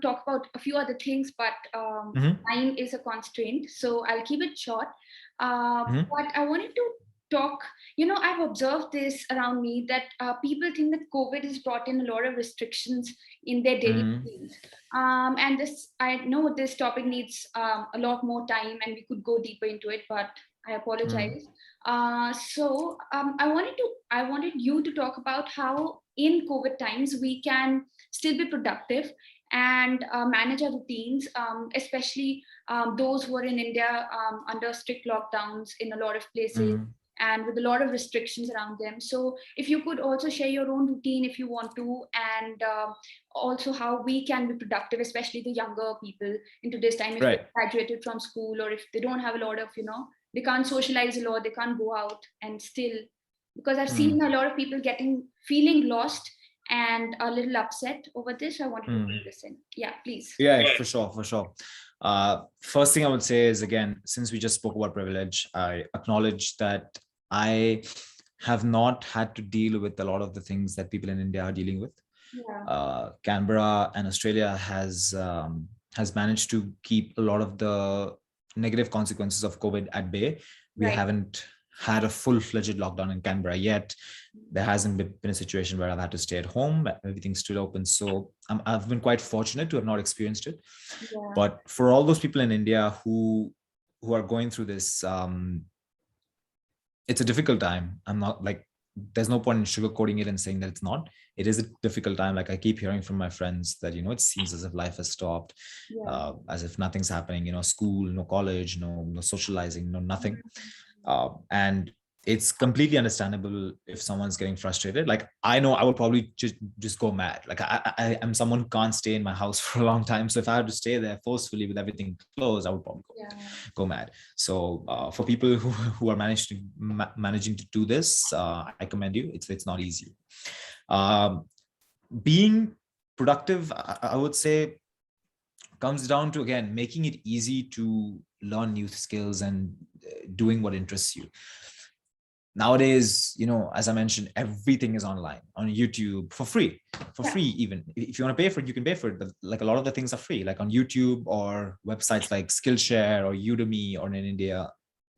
talk about a few other things, but
Mhm.
time is a constraint, so I'll keep it short.
Mhm.
But I wanted to talk, I've observed this around me that people think that COVID has brought in a lot of restrictions in their daily
Mhm.
routines. And this, I know this topic needs a lot more time and we could go deeper into it, but I
Mhm.
apologize. I wanted you to talk about how in COVID times we can still be productive and manage our routines, especially those who are in India under strict lockdowns in a lot of places
Mhm.
and with a lot of restrictions around them. So if you could also share your own routine if you want to, and also how we can be productive, especially the younger people in today's time, if they
Right.
graduated from school or if they don't have a lot of, they can't socialize a lot, they can't go out and still, because I've seen
Mhm.
a lot of people feeling lost and a little upset over this. I wanted to bring
Mhm.
this in. Yeah, please.
Yeah, for sure, for sure. First thing I would say is, again, since we just spoke about privilege, I acknowledge that I have not had to deal with a lot of the things that people in India are dealing with.
Yeah.
Canberra and Australia has managed to keep a lot of the negative consequences of COVID at bay. We
Right.
haven't had a full-fledged lockdown in Canberra yet. There hasn't been a situation where I've had to stay at home. Everything's still open, so I've been quite fortunate to have not experienced it.
Yeah.
But for all those people in India who are going through this, it's a difficult time. I'm not like, there's no point in sugarcoating it and saying that it's not. It is a difficult time. Like, I keep hearing from my friends that, it seems as if life has stopped,
Yeah.
as if nothing's happening, school, no college, no socializing, no nothing. And it's completely understandable if someone's getting frustrated. Like, I know I would probably just go mad. Like, I am someone who can't stay in my house for a long time. So if I had to stay there forcefully with everything closed, I would probably
Yeah.
go mad. So for people who are managing to do this, I commend you. It's not easy. Um, Being productive, I would say, comes down to, again, making it easy to learn new skills and doing what interests you. Nowadays, as I mentioned, everything is online on YouTube for
Yeah.
free. Even if you want to pay for it, you can pay for it, but like, a lot of the things are free, like on YouTube or websites like Skillshare or Udemy, or in India,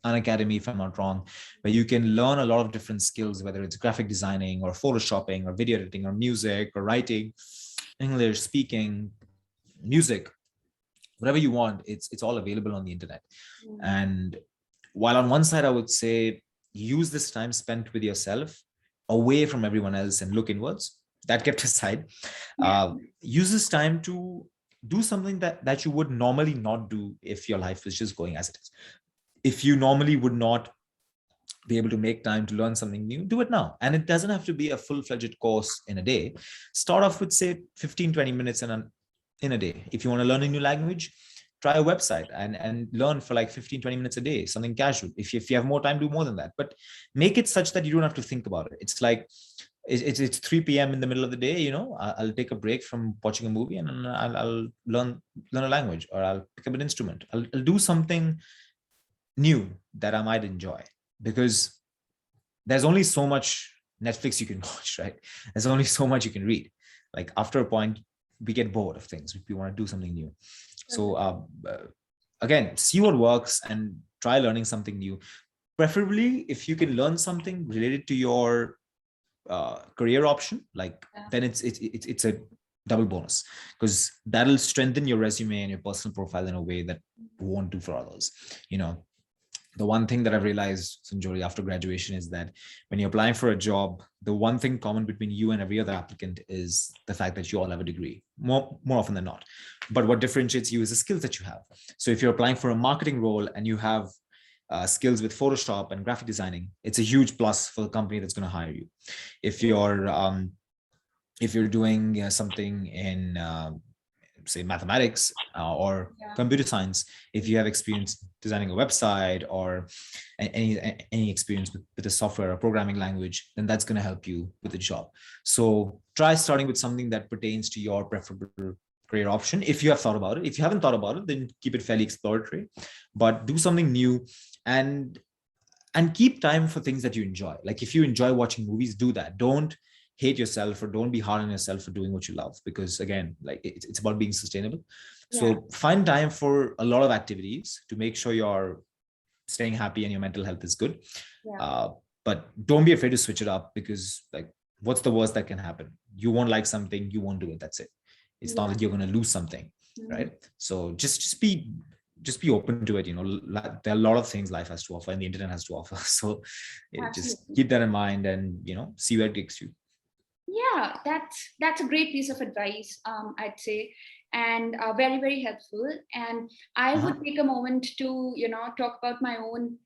an academy, if I'm not wrong, where you can learn a lot of different skills, whether it's graphic designing or photoshopping or video editing or music or writing, English speaking, music, whatever you want. It's all available on the internet.
Mm.
And while on one side I would say, use this time spent with yourself away from everyone else and look inwards, that kept aside,
Yeah.
use this time to do something that you would normally not do if your life is just going as it is. If you normally would not be able to make time to learn something new, do it now. And it doesn't have to be a full-fledged course in a day. Start off with, say, 15-20 minutes in a day. If you want to learn a new language, try a website and learn for like 15-20 minutes a day, something casual. If you have more time, do more than that, but make it such that you don't have to think about it. It's like, it's 3 p.m. in the middle of the day, I'll take a break from watching a movie, and I'll learn a language, or I'll pick up an instrument. I'll do something new that I might enjoy, because there's only so much Netflix you can watch, right? There's only so much you can read. Like, after a point, we get bored of things. We want to do something new. So again, see what works and try learning something new. Preferably, if you can learn something related to your career option, like then it's a double bonus, because that'll strengthen your resume and your personal profile in a way that won't do for others. The one thing that I've realized, Sanjoli, after graduation is that when you're applying for a job, the one thing common between you and every other applicant is the fact that you all have a degree, more often than not. But what differentiates you is the skills that you have. So if you're applying for a marketing role and you have skills with Photoshop and graphic designing, it's a huge plus for the company that's going to hire you. If you're doing something in say mathematics or computer science, if you have experience designing a website or any experience with a software or programming language, then that's going to help you with the job. So try starting with something that pertains to your preferable career option. If you have thought about it, if you haven't thought about it, then keep it fairly exploratory, but do something new and keep time for things that you enjoy. Like if you enjoy watching movies, do that. Don't hate yourself or don't be hard on yourself for doing what you love, because again, like it's about being sustainable. So find time for a lot of activities to make sure you're staying happy and your mental health is good. But don't be afraid to switch it up, because like what's the worst that can happen? You won't like something, you won't do it, that's it. It's not that you're going to lose something, right? So just be open to it. There are a lot of things life has to offer and the internet has to offer. So just keep that in mind and see where it takes you.
Yeah, that's a great piece of advice, I'd say, and very, very helpful. And I would take a moment to talk about my own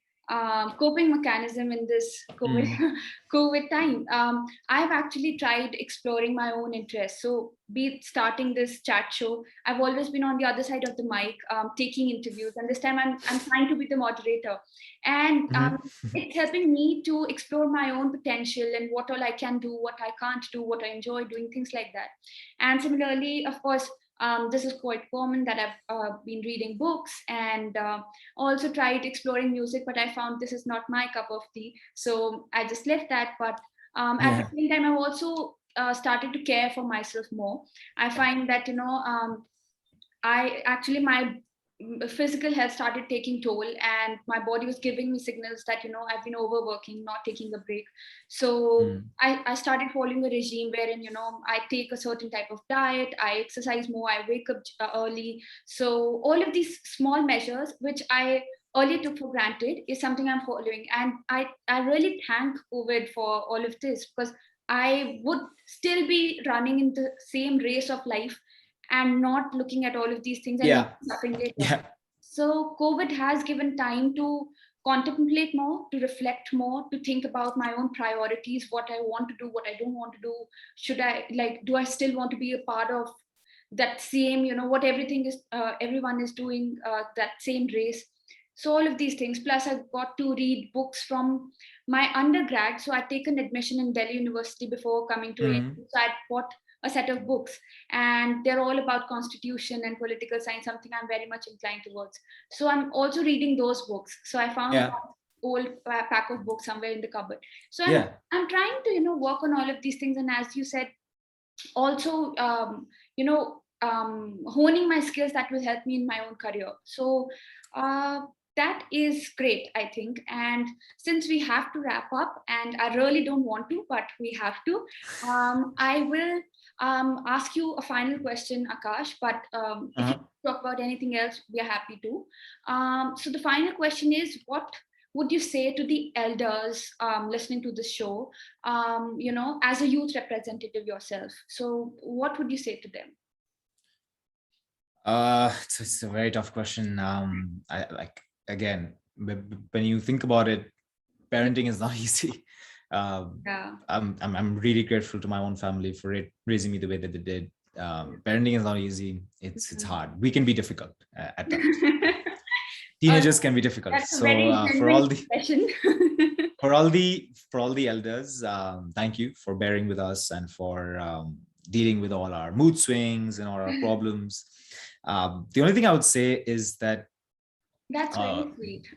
coping mechanism in this COVID time. I've actually tried exploring my own interests. So be it starting this chat show, I've always been on the other side of the mic, taking interviews, and this time I'm trying to be the moderator. And it's helping me to explore my own potential and what all I can do, what I can't do, what I enjoy doing, things like that. And similarly, of course, this is quite common that I've been reading books and also tried exploring music, but I found this is not my cup of tea. So I just left that. But at the same time, I've also started to care for myself more. I find that, my physical health started taking toll, and my body was giving me signals that I've been overworking, not taking a break. So I started following a regime wherein I take a certain type of diet, I exercise more, I wake up early. So all of these small measures which I earlier took for granted is something I'm following, and I really thank COVID for all of this, because I would still be running in the same race of life and not looking at all of these things and nothing later. So COVID has given time to contemplate more, to reflect more, to think about my own priorities, what I want to do, what I don't want to do. Do I still want to be a part of that same, what everyone is doing, that same race. So all of these things, plus I got to read books from my undergrad. So I'd taken admission in Delhi University before coming to AIM. So I bought a set of books, and they're all about constitution and political science, something I'm very much inclined towards. So I'm also reading those books. So I found an old pack of books somewhere in the cupboard. So I'm trying to work on all of these things, and as you said, also honing my skills that will help me in my own career. So that is great, I think. And since we have to wrap up, and I really don't want to, but we have to, I will ask you a final question, Akash. But if you talk about anything else, we are happy to. So the final question is, what would you say to the elders listening to the show, as a youth representative yourself? So what would you say to them?
It's a very tough question. Again, when you think about it, parenting is not easy. I'm really grateful to my own family for raising me the way that they did. Parenting is not easy. It's hard. We can be difficult at times. Teenagers can be difficult. So for all the elders, thank you for bearing with us and for dealing with all our mood swings and all our problems. The only thing I would say is that
that's very sweet.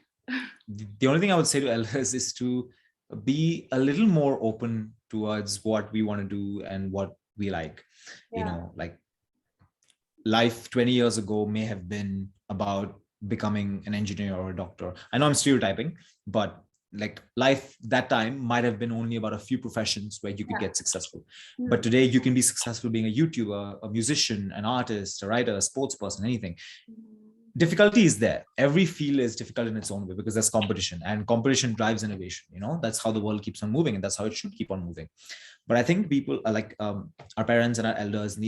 The only thing I would say to elders is to be a little more open towards what we want to do and what we like. Like life 20 years ago may have been about becoming an engineer or a doctor. I know I'm stereotyping, but like life that time might have been only about a few professions where you could
Yeah.
get successful. But today you can be successful being a YouTuber, a musician, an artist, a writer, a sports person, anything. Difficulty is there. Every field is difficult in its own way because there's competition, and competition drives innovation. That's how the world keeps on moving, and that's how it should keep on moving. But I think people are like our parents and our elders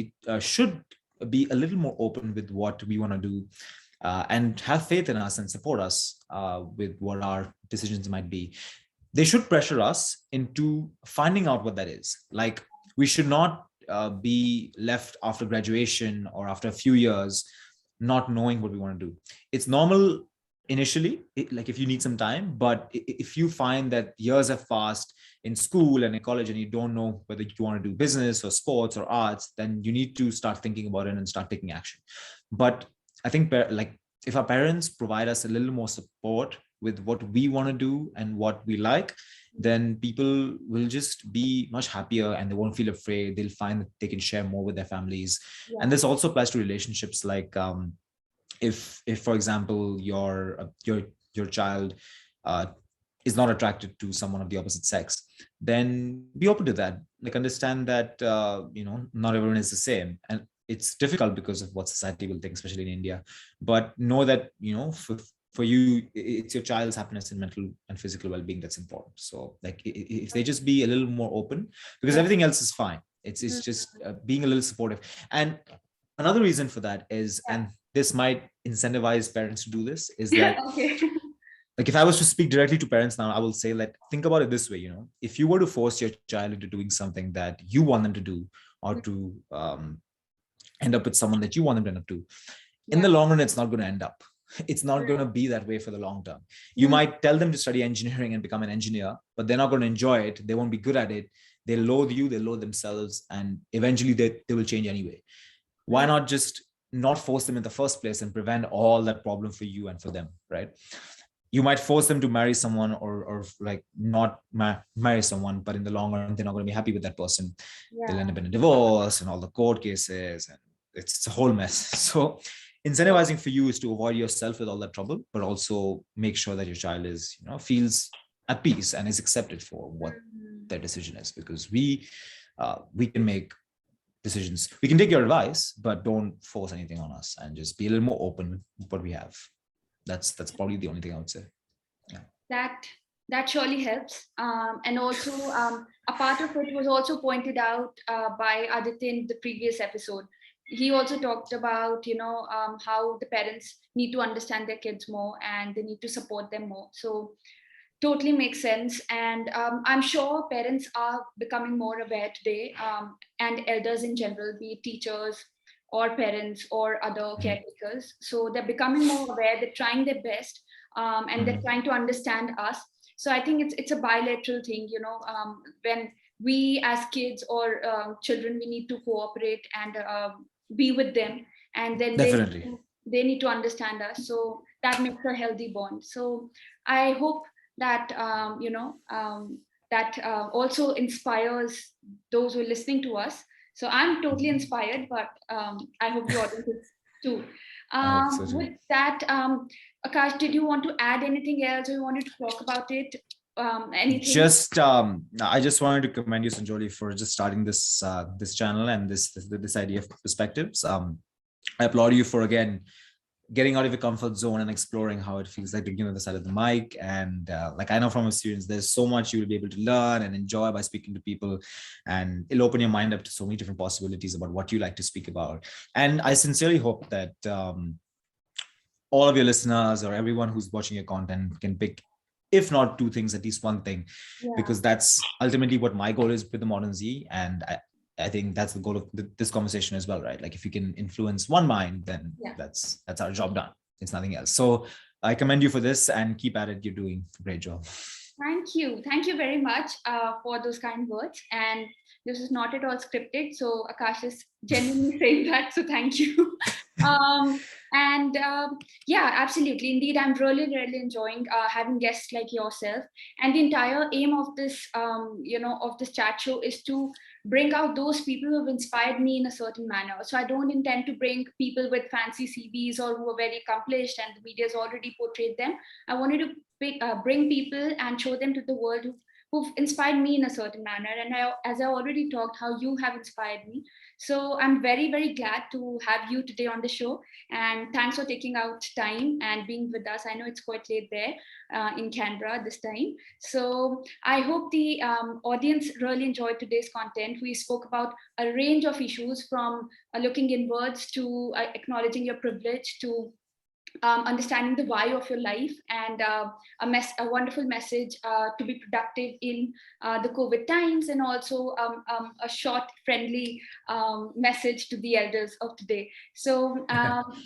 should be a little more open with what we want to do, and have faith in us and support us with what our decisions might be. They should pressure us into finding out what that is. Like, we should not be left after graduation or after a few years not knowing what we want to do. It's normal initially, like if you need some time, but if you find that years have passed in school and in college and you don't know whether you want to do business or sports or arts, then you need to start thinking about it and start taking action. But I think like if our parents provide us a little more support with what we want to do and what we like, then people will just be much happier and they won't feel afraid. They'll find that they can share more with their families.
Yeah.
And this also applies to relationships. Like if for example your child is not attracted to someone of the opposite sex, then be open to that. Like, understand that not everyone is the same, and it's difficult because of what society will think, especially in India. But know that for you, it's your child's happiness and mental and physical well-being that's important. So like if they just be a little more open, because everything else is fine. It's just being a little supportive. And another reason for that is, and this might incentivize parents to do this, is that
Okay.
like if I was to speak directly to parents now, I will say, like, think about it this way. If you were to force your child into doing something that you want them to do, or to end up with someone that you want them to end up to, in the long run, it's not going to end up. It's not going to be that way for the long term. You might tell them to study engineering and become an engineer, but they're not going to enjoy it. They won't be good at it. They loathe you, they loathe themselves, and eventually they will change anyway. Why not just not force them in the first place and prevent all that problem for you and for them, right? You might force them to marry someone, or like not marry someone, but in the long run, they're not going to be happy with that person. They'll end up in a divorce and all the court cases, and it's a whole mess. So incentivizing for you is to avoid yourself with all that trouble, but also make sure that your child is, feels at peace and is accepted for what their decision is. Because we can make decisions. We can take your advice, but don't force anything on us, and just be a little more open with what we have. That's probably the only thing I would say. Yeah.
That surely helps. And also, a part of it was also pointed out by Aditya in the previous episode. He also talked about, how the parents need to understand their kids more and they need to support them more. So totally makes sense. And I'm sure parents are becoming more aware today, and elders in general, be it teachers or parents or other caretakers. So they're becoming more aware, they're trying their best, and they're trying to understand us. So I think it's a bilateral thing, when we as kids or children, we need to cooperate and be with them, and then
Definitely.
they need to understand us. So that makes a healthy bond. So I hope that that also inspires those who are listening to us. So I'm totally inspired, but I hope the audience is too.
I hope so too.
With that, Akash, did you want to add anything else, or you wanted to talk about it? Anything?
Just I just wanted to commend you, Sanjoli, for just starting this this channel and this idea of perspectives. I applaud you for, again, getting out of your comfort zone and exploring how it feels like to be on the side of the mic. And like, I know from experience, there's so much you will be able to learn and enjoy by speaking to people, and it'll open your mind up to so many different possibilities about what you like to speak about. And I sincerely hope that all of your listeners or everyone who's watching your content can pick, if not two things, at least one thing, because that's ultimately what my goal is with the Modern Z. And I think that's the goal of this conversation as well, right? Like, if you can influence one mind, then that's our job done. It's nothing else. So I commend you for this, and keep at it. You're doing a great job.
Thank you very much for those kind words. And this is not at all scripted, so Akash is genuinely saying that, so thank you. Yeah, absolutely, indeed, I'm really enjoying having guests like yourself. And the entire aim of this of this chat show is to bring out those people who have inspired me in a certain manner. So I don't intend to bring people with fancy CVs or who are very accomplished and the media has already portrayed them. I wanted to bring people and show them to the world who've inspired me in a certain manner. And as I already talked, how you have inspired me. So I'm very, very glad to have you today on the show. And thanks for taking out time and being with us. I know it's quite late there in Canberra this time. So I hope the audience really enjoyed today's content. We spoke about a range of issues from looking inwards to acknowledging your privilege to understanding the why of your life and a wonderful message to be productive in the COVID times, and also a short, friendly message to the elders of today. So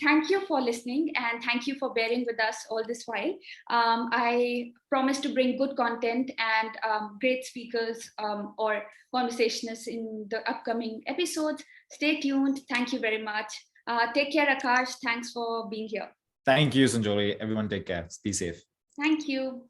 thank you for listening and thank you for bearing with us all this while. I promise to bring good content and great speakers or conversationalists in the upcoming episodes. Stay tuned. Thank you very much. Take care, Akash. Thanks for being here.
Thank you, Sanjoli. Everyone take care. Be safe.
Thank you.